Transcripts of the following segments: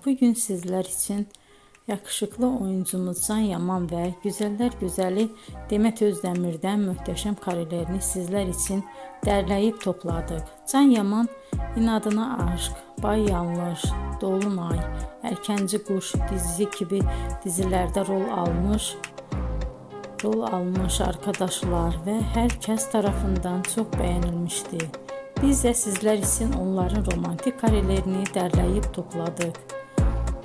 bugün sizler için yakışıklı oyuncumuz Can Yaman ve güzeller güzeli Demet Özdemir'den muhteşem karelerini sizler için derleyip topladık. Can Yaman İnadına Aşk, Bay Yanlış, Dolunay, Erkenci Kuş dizi gibi dizilerde rol almış arkadaşlar ve herkes tarafından çok beğenilmişti. Biz de sizler için onların romantik karelerini derleyip topladık.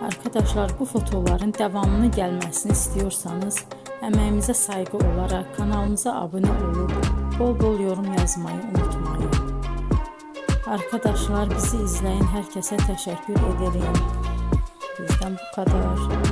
Arkadaşlar, bu fotoların devamını gelmesini istiyorsanız emeğimize saygı olarak kanalımıza abone olup bol bol yorum yazmayı unutmayın. Arkadaşlar, bizi izleyen herkese teşekkür ederim. Bizden bu kadar.